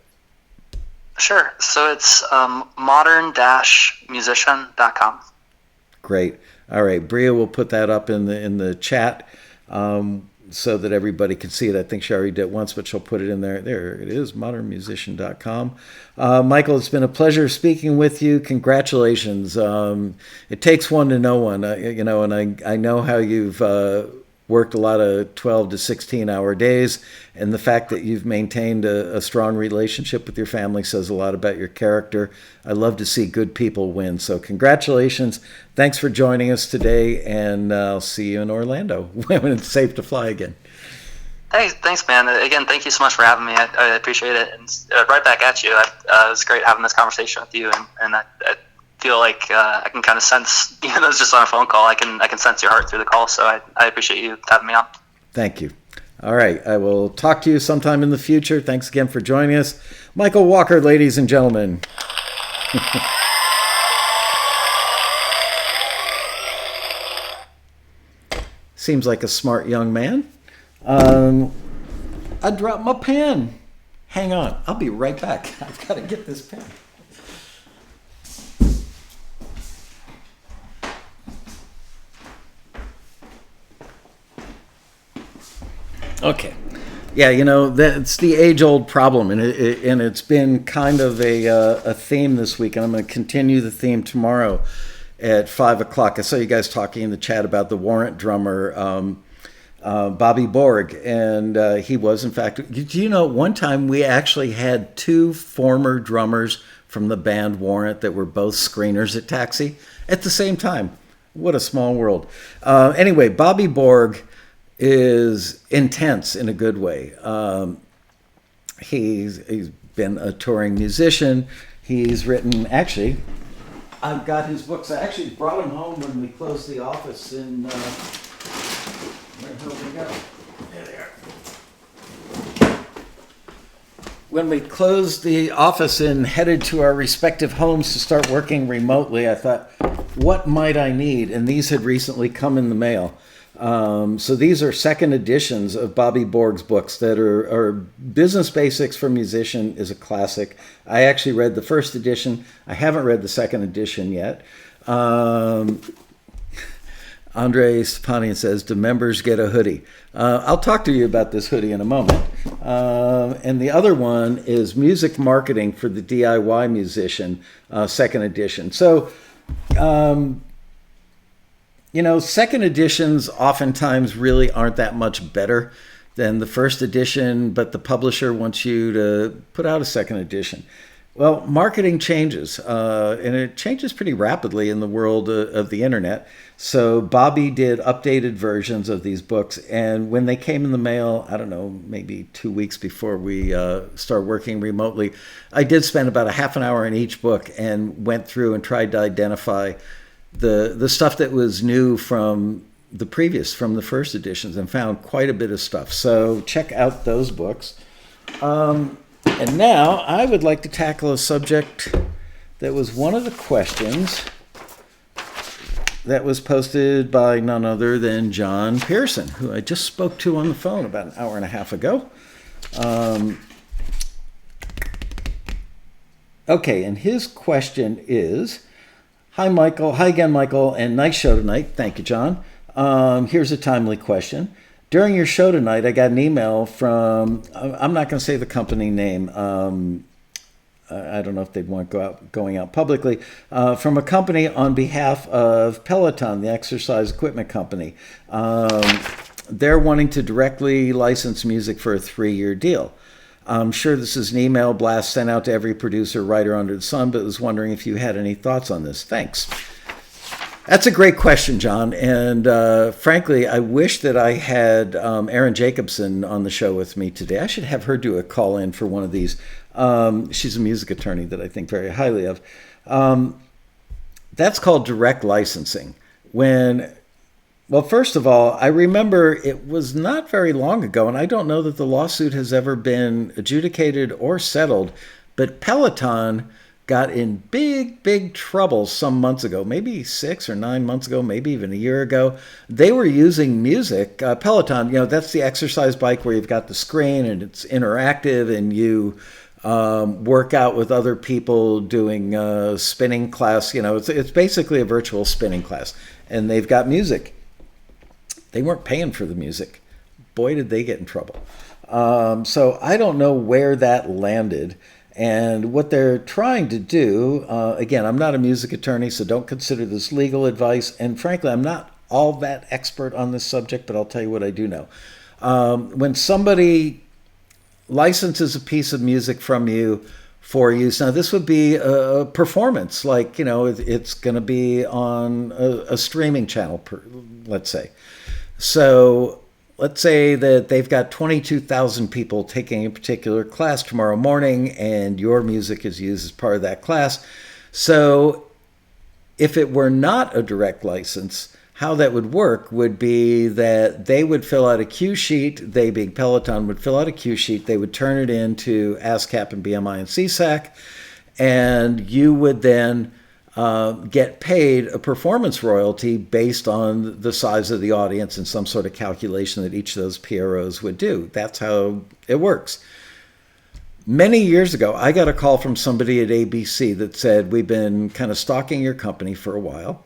Sure. So it's modern-musician.com. Great. All right, Bria will put that up in the chat. so that everybody can see it. I think she already did it once, but she'll put it in there. There it is, modernmusician.com. Michael, it's been a pleasure speaking with you. Congratulations. It takes one to know one, and I know how you've worked a lot of 12 to 16-hour days, and the fact that you've maintained a strong relationship with your family says a lot about your character. I love to see good people win, so congratulations. Thanks for joining us today, and I'll see you in Orlando when it's safe to fly again. Thanks, man. Again, thank you so much for having me. I appreciate it, and right back at you. It was great having this conversation with you, and I feel like I can kind of sense, even though it's just on a phone call, I can sense your heart through the call. So I appreciate you having me on. Thank you. All right. I will talk to you sometime in the future. Thanks again for joining us. Michael Walker, ladies and gentlemen. Seems like a smart young man. I dropped my pen. Hang on. I'll be right back. I've got to get this pen. Okay. Yeah, that's the age-old problem, and it's been kind of a theme this week, and I'm going to continue the theme tomorrow at 5 o'clock. I saw you guys talking in the chat about the Warrant drummer, Bobby Borg, and he was, in fact, do you know, one time we actually had two former drummers from the band Warrant that were both screeners at Taxi at the same time. What a small world. Anyway, Bobby Borg is intense in a good way. He's been a touring musician. He's written, actually, I've got his books. I actually brought them home when we closed the office in, where the hell did they go? There they are. When we closed the office and headed to our respective homes to start working remotely, I thought, what might I need? And these had recently come in the mail. So these are second editions of Bobby Borg's books that are Business Basics for Musician is a classic. I actually read the first edition. I haven't read the second edition yet. Andre Stepanian says, do members get a hoodie? I'll talk to you about this hoodie in a moment. And the other one is Music Marketing for the DIY Musician, second edition. So, second editions oftentimes really aren't that much better than the first edition, but the publisher wants you to put out a second edition. Well, marketing changes, and it changes pretty rapidly in the world of the internet. So Bobby did updated versions of these books, and when they came in the mail, I don't know, maybe 2 weeks before we started working remotely, I did spend about a half an hour in each book and went through and tried to identify the stuff that was new from the first editions, and found quite a bit of stuff. So check out those books. And now I would like to tackle a subject that was one of the questions that was posted by none other than John Pearson, who I just spoke to on the phone about an hour and a half ago. Okay, and his question is, Hi, Michael. Hi again, Michael, and nice show tonight. Thank you, John. Here's a timely question. During your show tonight, I got an email from, I'm not going to say the company name. I don't know if they'd want going out publicly, from a company on behalf of Peloton, the exercise equipment company. They're wanting to directly license music for a 3-year deal. I'm sure this is an email blast sent out to every producer, writer under the sun, but was wondering if you had any thoughts on this. Thanks. That's a great question, John. And frankly, I wish that I had Erin Jacobson on the show with me today. I should have her do a call in for one of these. She's a music attorney that I think very highly of. That's called direct licensing. Well, first of all, I remember it was not very long ago, and I don't know that the lawsuit has ever been adjudicated or settled, but Peloton got in big trouble some months ago, maybe 6 or 9 months ago, maybe even a year ago. They were using music. Peloton, that's the exercise bike where you've got the screen and it's interactive, and you work out with other people doing spinning class. It's basically a virtual spinning class, and they've got music. They weren't paying for the music, boy, did they get in trouble. So I don't know where that landed. And what they're trying to do, again, I'm not a music attorney, so don't consider this legal advice. And frankly, I'm not all that expert on this subject, but I'll tell you what I do know. When somebody licenses a piece of music from you for use, now this would be a performance, like, it's going to be on a streaming channel, let's say. So let's say that they've got 22,000 people taking a particular class tomorrow morning, and your music is used as part of that class. So if it were not a direct license, how that would work would be that they would fill out a cue sheet. They, being Peloton, would fill out a cue sheet. They would turn it into ASCAP and BMI and CSAC, and you would then get paid a performance royalty based on the size of the audience and some sort of calculation that each of those PROs would do. That's how it works. Many years ago, I got a call from somebody at ABC that said, we've been kind of stalking your company for a while.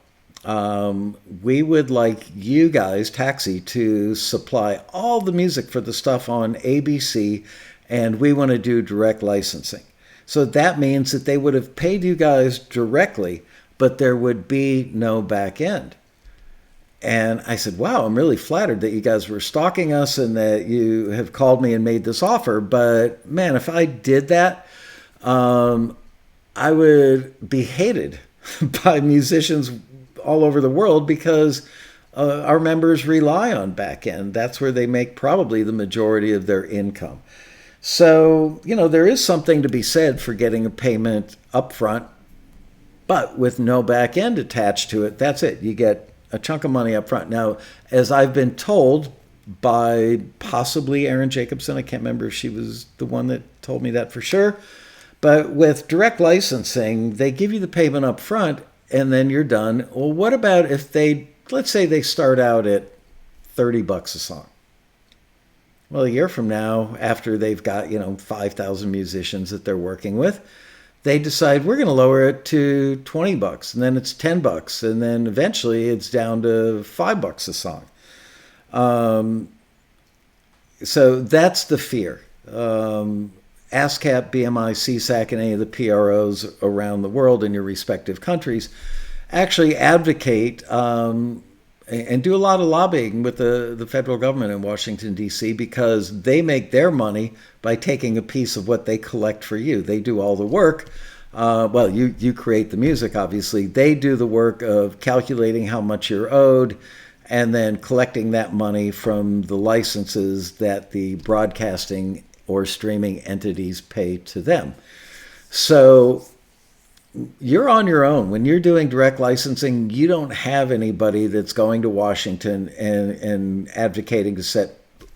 We would like you guys, Taxi, to supply all the music for the stuff on ABC, and we want to do direct licensing. So that means that they would have paid you guys directly, but there would be no back end. And I said, wow, I'm really flattered that you guys were stalking us and that you have called me and made this offer. But man, if I did that, I would be hated by musicians all over the world because our members rely on back end. That's where they make probably the majority of their income. So, there is something to be said for getting a payment up front, but with no back end attached to it. That's it. You get a chunk of money up front. Now, as I've been told by possibly Erin Jacobson, I can't remember if she was the one that told me that for sure, but with direct licensing, they give you the payment up front and then you're done. Well, what about if let's say they start out at $30 a song? Well, a year from now, after they've got, 5,000 musicians that they're working with, they decide we're going to lower it to $20, and then it's $10, and then eventually it's down to $5 a song. So that's the fear. ASCAP, BMI, CSAC, and any of the PROs around the world in your respective countries actually advocate and do a lot of lobbying with the federal government in Washington, D.C., because they make their money by taking a piece of what they collect for you. They do all the work. Well, you create the music, obviously. They do the work of calculating how much you're owed and then collecting that money from the licenses that the broadcasting or streaming entities pay to them. So you're on your own. When you're doing direct licensing, you don't have anybody that's going to Washington and advocating to set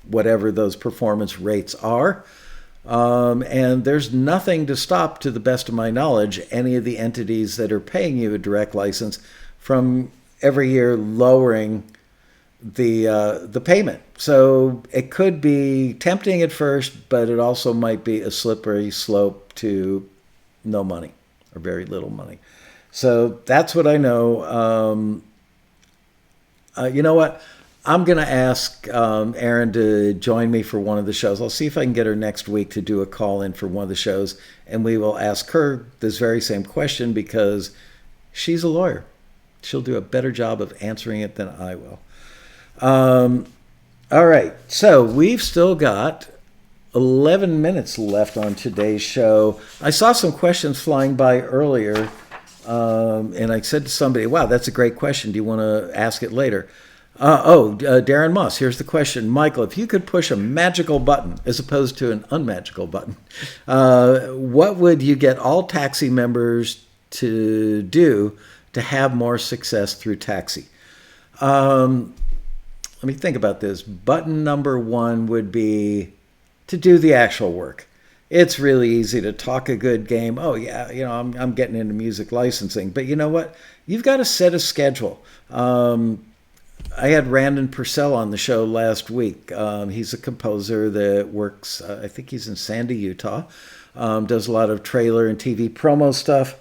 whatever those performance rates are. And there's nothing to stop, to the best of my knowledge, any of the entities that are paying you a direct license from every year lowering the payment. So it could be tempting at first, but it also might be a slippery slope to no money. Or very little money. So that's what I know. You know what? I'm going to ask Erin to join me for one of the shows. I'll see if I can get her next week to do a call in for one of the shows. And we will ask her this very same question because she's a lawyer. She'll do a better job of answering it than I will. All right. So we've still got 11 minutes left on today's show. I saw some questions flying by earlier, and I said to somebody, wow, that's a great question. Do you want to ask it later? Darren Moss, here's the question. Michael, if you could push a magical button as opposed to an unmagical button, what would you get all Taxi members to do to have more success through Taxi? Let me think about this. Button number one would be to do the actual work. It's really easy to talk a good game. Oh yeah, I'm getting into music licensing, but you know what? You've got to set a schedule. I had Randon Purcell on the show last week. He's a composer that works, I think he's in Sandy, Utah. Does a lot of trailer and TV promo stuff.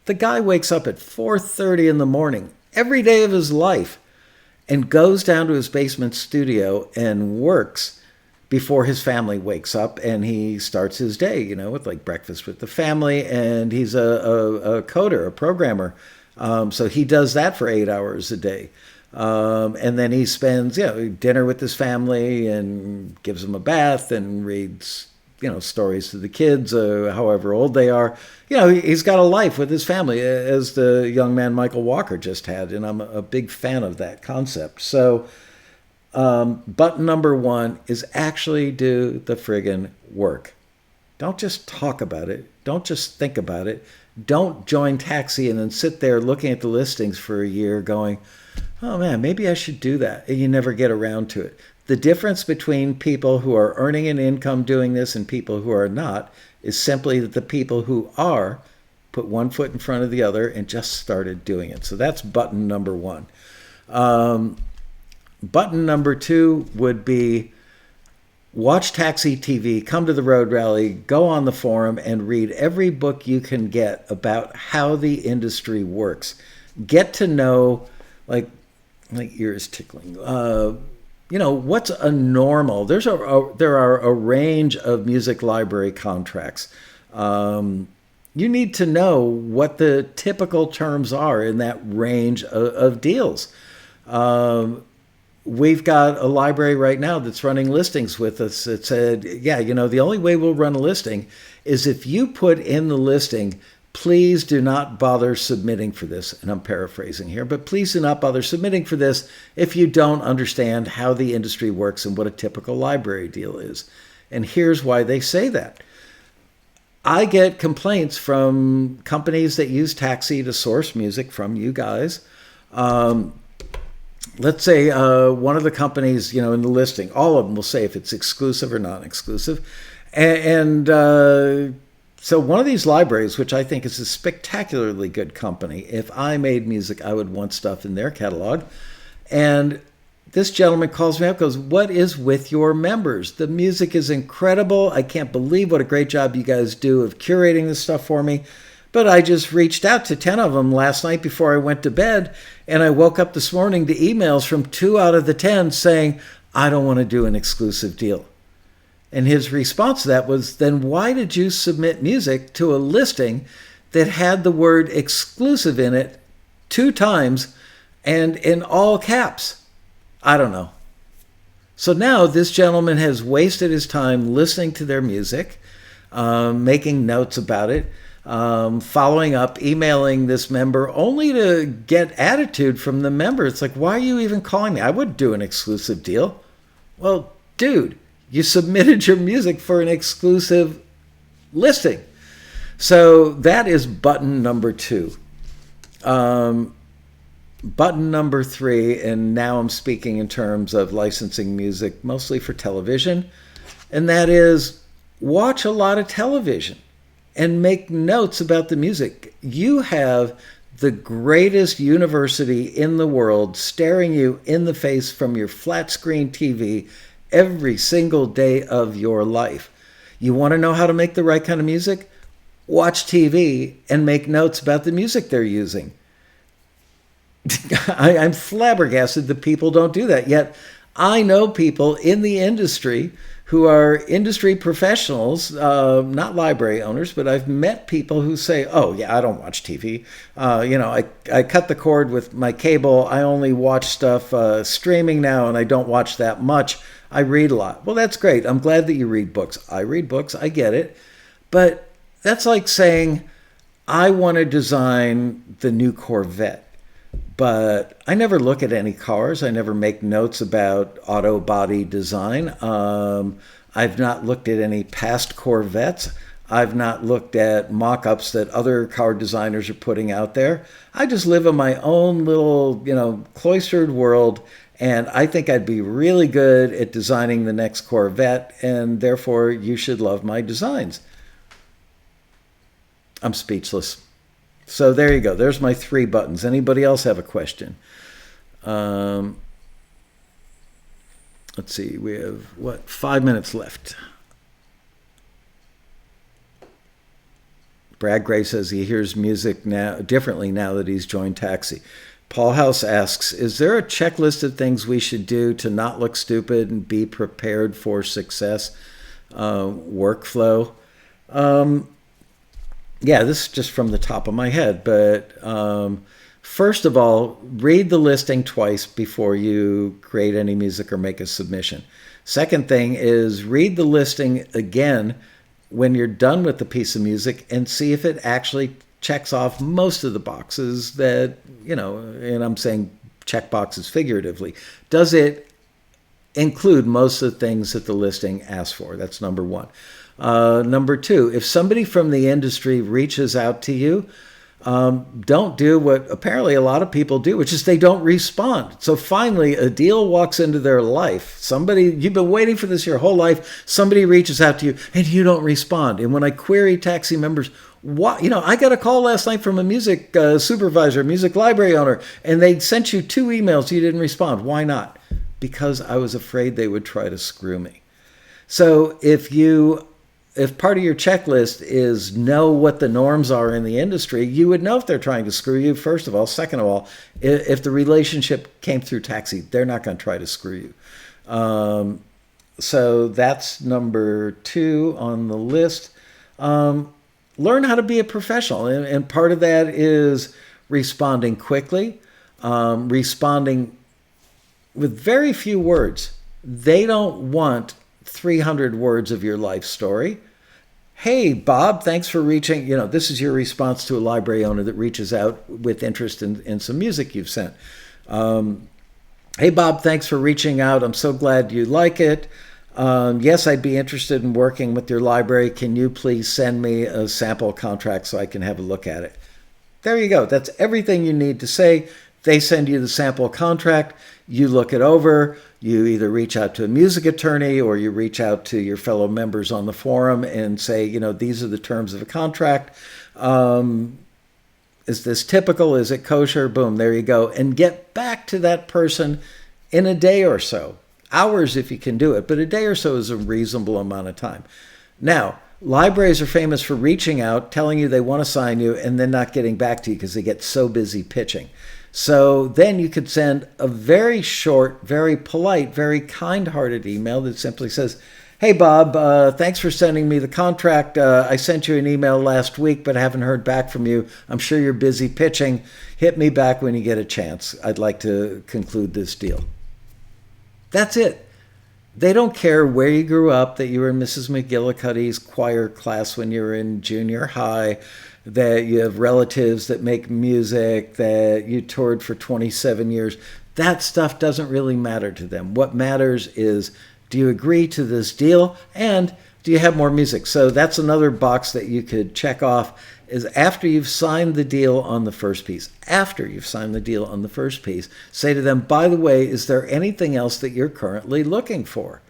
The guy wakes up at 4:30 in the morning every day of his life and goes down to his basement studio and works before his family wakes up, and he starts his day, with like breakfast with the family, and he's a coder, a programmer. So he does that for 8 hours a day. And then he spends, dinner with his family and gives them a bath and reads, stories to the kids, however old they are. He's got a life with his family, as the young man Michael Walker just had. And I'm a big fan of that concept. So button number 1 is actually do the friggin' work. Don't just talk about it. Don't just think about it. Don't join Taxi and then sit there looking at the listings for a year going, oh man, maybe I should do that. And you never get around to it. The difference between people who are earning an income doing this and people who are not is simply that the people who are put one foot in front of the other and just started doing it. So that's button number 1. Button number 2 would be watch Taxi TV, come to the Road Rally, go on the forum, and read every book you can get about how the industry works. Get to know, like my ears tickling. What's a normal? There are a range of music library contracts. You need to know what the typical terms are in that range of deals. We've got a library right now that's running listings with us that said, the only way we'll run a listing is if you put in the listing, please do not bother submitting for this. And I'm paraphrasing here, but please do not bother submitting for this if you don't understand how the industry works and what a typical library deal is. And here's why they say that. I get complaints from companies that use Taxi to source music from you guys. Let's say one of the companies, in the listing, all of them will say if it's exclusive or non-exclusive. So one of these libraries, which I think is a spectacularly good company, if I made music, I would want stuff in their catalog. And this gentleman calls me up, goes, what is with your members? The music is incredible. I can't believe what a great job you guys do of curating this stuff for me. But I just reached out to 10 of them last night before I went to bed, and I woke up this morning to emails from 2 out of the 10 saying, I don't want to do an exclusive deal. And his response to that was, then why did you submit music to a listing that had the word exclusive in it 2 times and in all caps? I don't know. So now this gentleman has wasted his time listening to their music, making notes about it, following up, emailing this member, only to get attitude from the member. It's like, why are you even calling me? I wouldn't do an exclusive deal. Well, dude, you submitted your music for an exclusive listing. So that is button number 2. Button number 3, and now I'm speaking in terms of licensing music, mostly for television, and that is watch a lot of television and make notes about the music. You have the greatest university in the world staring you in the face from your flat screen TV every single day of your life. You want to know how to make the right kind of music? Watch TV and make notes about the music they're using. I'm flabbergasted that people don't do that. Yet I know people in the industry who are industry professionals, not library owners, but I've met people who say, oh, yeah, I don't watch TV. I cut the cord with my cable. I only watch stuff streaming now, and I don't watch that much. I read a lot. Well, that's great. I'm glad that you read books. I read books. I get it. But that's like saying, I want to design the new Corvette. But I never look at any cars. I never make notes about auto body design. I've not looked at any past Corvettes. I've not looked at mock-ups that other car designers are putting out there. I just live in my own little, cloistered world, and I think I'd be really good at designing the next Corvette, and therefore you should love my designs. I'm speechless. So there you go. There's my 3 buttons. Anybody else have a question? Let's see. We have, 5 minutes left. Brad Gray says he hears music now differently now that he's joined Taxi. Paul House asks, is there a checklist of things we should do to not look stupid and be prepared for success? Workflow. Yeah, this is just from the top of my head, but first of all, read the listing twice before you create any music or make a submission. Second thing is read the listing again when you're done with the piece of music and see if it actually checks off most of the boxes that, and I'm saying check boxes figuratively. Does it include most of the things that the listing asks for? That's number one. Number two, if somebody from the industry reaches out to you, don't do what apparently a lot of people do, which is they don't respond. So finally, a deal walks into their life. You've been waiting for this your whole life. Somebody reaches out to you and you don't respond. And when I query taxi members, I got a call last night from a music supervisor, music library owner, and they sent you 2 emails. You didn't respond. Why not? Because I was afraid they would try to screw me. So if part of your checklist is know what the norms are in the industry, you would know if they're trying to screw you, first of all. Second of all, if the relationship came through taxi, they're not going to try to screw you. So that's number 2 on the list. Learn how to be a professional. And part of that is responding quickly, responding with very few words. They don't want 300 words of your life story. Hey, Bob, thanks for reaching. This is your response to a library owner that reaches out with interest in some music you've sent. Hey, Bob, thanks for reaching out. I'm so glad you like it. Yes, I'd be interested in working with your library. Can you please send me a sample contract so I can have a look at it? There you go. That's everything you need to say. They send you the sample contract. You look it over. You either reach out to a music attorney or you reach out to your fellow members on the forum and say, these are the terms of a contract. Is this typical? Is it kosher? Boom, there you go. And get back to that person in a day or so. Hours if you can do it, but a day or so is a reasonable amount of time. Now, libraries are famous for reaching out, telling you they want to sign you, and then not getting back to you because they get so busy pitching. So then you could send a very short, very polite, very kind-hearted email that simply says, hey, Bob, thanks for sending me the contract. I sent you an email last week, but haven't heard back from you. I'm sure you're busy pitching. Hit me back when you get a chance. I'd like to conclude this deal. That's it. They don't care where you grew up, that you were in Mrs. McGillicuddy's choir class when you were in junior high, that you have relatives that make music, that you toured for 27 years. That stuff doesn't really matter to them. What matters is, do you agree to this deal? And do you have more music? So that's another box that you could check off, is after you've signed the deal on the first piece. After you've signed the deal on the first piece, say to them, by the way, is there anything else that you're currently looking for?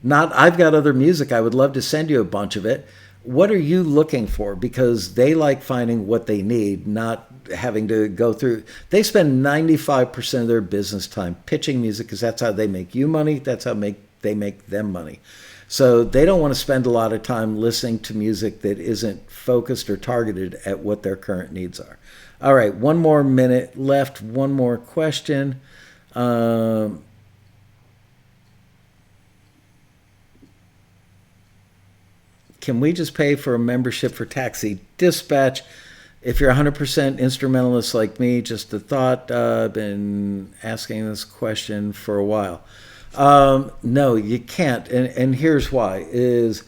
Not, I've got other music, I would love to send you a bunch of it. What are you looking for? Because they like finding what they need, not having to go through. They spend 95% of their business time pitching music because that's how they make you money. That's how they make them money. So they don't want to spend a lot of time listening to music that isn't focused or targeted at what their current needs are. All right, 1 more minute left. One more question. Can we just pay for a membership for Taxi Dispatch? If you're 100% instrumentalist like me, just a thought. I've been asking this question for a while. No, you can't. And here's why. Is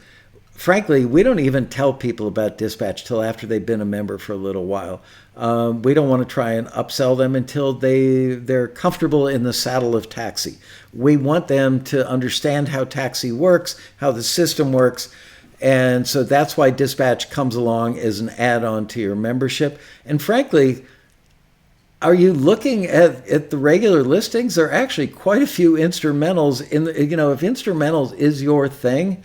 frankly, we don't even tell people about Dispatch till after they've been a member for a little while. We don't want to try and upsell them until they're comfortable in the saddle of Taxi. We want them to understand how Taxi works, how the system works. And so that's why Dispatch comes along as an add-on to your membership. And frankly, are you looking at the regular listings? There are actually quite a few instrumentals in the, if instrumentals is your thing,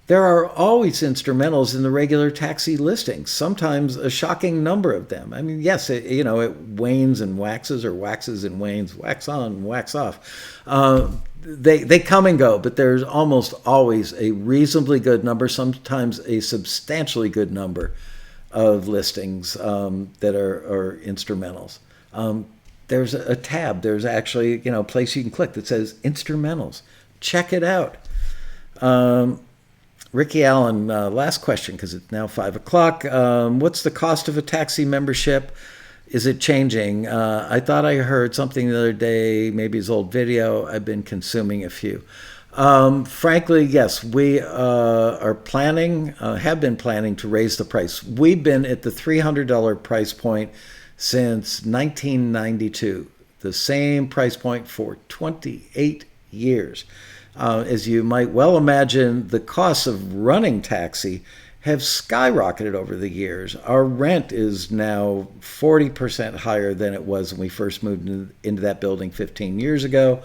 there are always instrumentals in the regular Taxi listings, sometimes a shocking number of them. I mean, yes, it wanes and waxes, or waxes and wanes, wax on, wax off. They come and go, but there's almost always a reasonably good number, sometimes a substantially good number of listings that are instrumentals. there's a tab. There's actually, a place you can click that says instrumentals. Check it out. Ricky Allen, last question, because it's now 5 o'clock. What's the cost of a taxi membership? Is it changing? I thought I heard something the other day, maybe his old video. I've been consuming a few. Frankly, yes, we have been planning to raise the price. We've been at the $300 price point since 1992, the same price point for 28 years. As you might well imagine, the costs of running taxi have skyrocketed over the years. Our rent is now 40% higher than it was when we first moved into that building 15 years ago.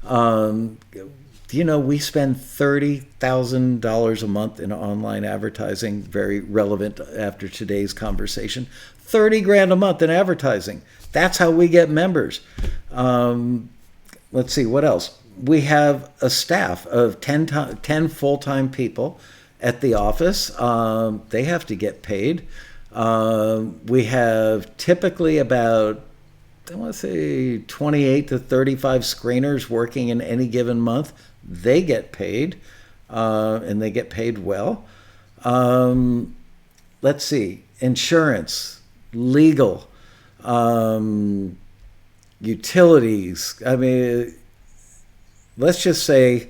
We spend $30,000 a month in online advertising, very relevant after today's conversation. $30,000 a month in advertising. That's how we get members. Let's see, what else? We have a staff of 10 full-time people at the office. They have to get paid. We have typically about, I want to say, 28 to 35 screeners working in any given month. They get paid, and they get paid well. Let's see, insurance, legal, utilities. I mean, let's just say,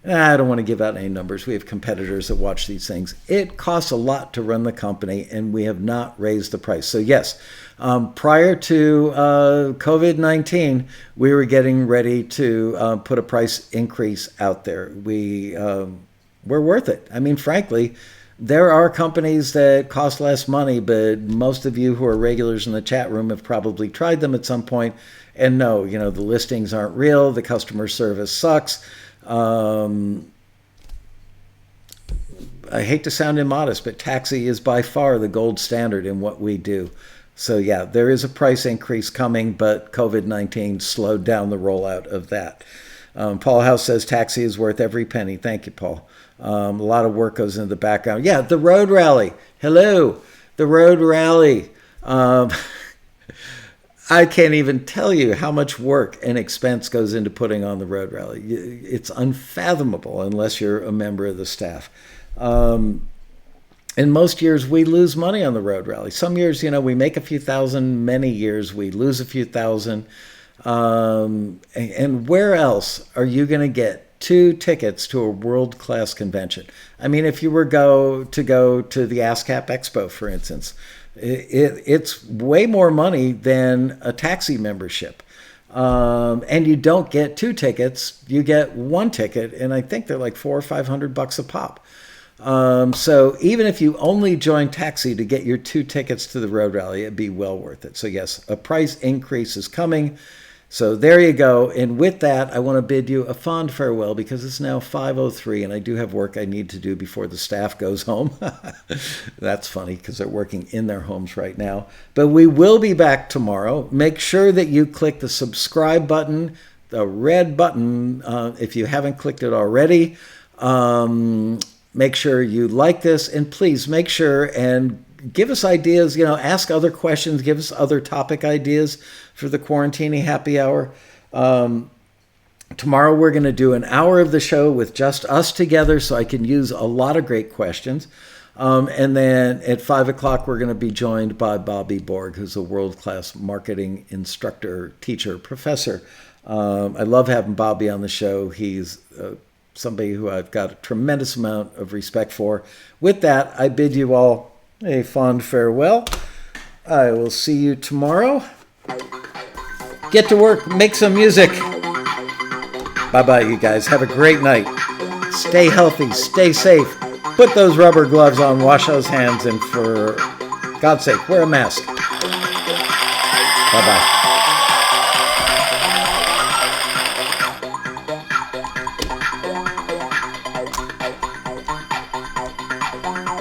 I don't want to give out any numbers. We have competitors that watch these things. It costs a lot to run the company, and we have not raised the price. So yes, prior to COVID-19, we were getting ready to put a price increase out there. We're worth it. I mean, frankly, there are companies that cost less money, but most of you who are regulars in the chat room have probably tried them at some point. And no, the listings aren't real. The customer service sucks. I hate to sound immodest, but taxi is by far the gold standard in what we do. So yeah, there is a price increase coming, but COVID-19 slowed down the rollout of that. Paul House says taxi is worth every penny. Thank you, Paul. A lot of work goes into the background. Yeah, the road rally. Hello, the road rally. I can't even tell you how much work and expense goes into putting on the road rally. It's unfathomable unless you're a member of the staff. In most years, we lose money on the road rally. Some years, we make a few thousand. Many years, we lose a few thousand. And where else are you going to get 2 tickets to a world-class convention? I mean, if you were to go to the ASCAP Expo, for instance, it's way more money than a taxi membership. And you don't get 2 tickets, you get 1 ticket, and I think they're like $400 or $500 a pop. So even if you only join taxi to get your 2 tickets to the road rally, it'd be well worth it. So yes, a price increase is coming. So there you go. And with that, I want to bid you a fond farewell because it's now 5:03 and I do have work I need to do before the staff goes home. That's funny because they're working in their homes right now. But we will be back tomorrow. Make sure that you click the subscribe button, the red button, if you haven't clicked it already. Make sure you like this, and please make sure and give us ideas, ask other questions, give us other topic ideas for the Quarantini Happy Hour. Tomorrow we're going to do an hour of the show with just us together, so I can use a lot of great questions. And then at 5 o'clock, we're going to be joined by Bobby Borg, who's a world-class marketing instructor, teacher, professor. I love having Bobby on the show. He's somebody who I've got a tremendous amount of respect for. With that, I bid you all a fond farewell. I will see you tomorrow. Get to work, make some music. Bye-bye, you guys. Have a great night. Stay healthy, stay safe. Put those rubber gloves on, wash those hands, and for God's sake, wear a mask. Bye-bye.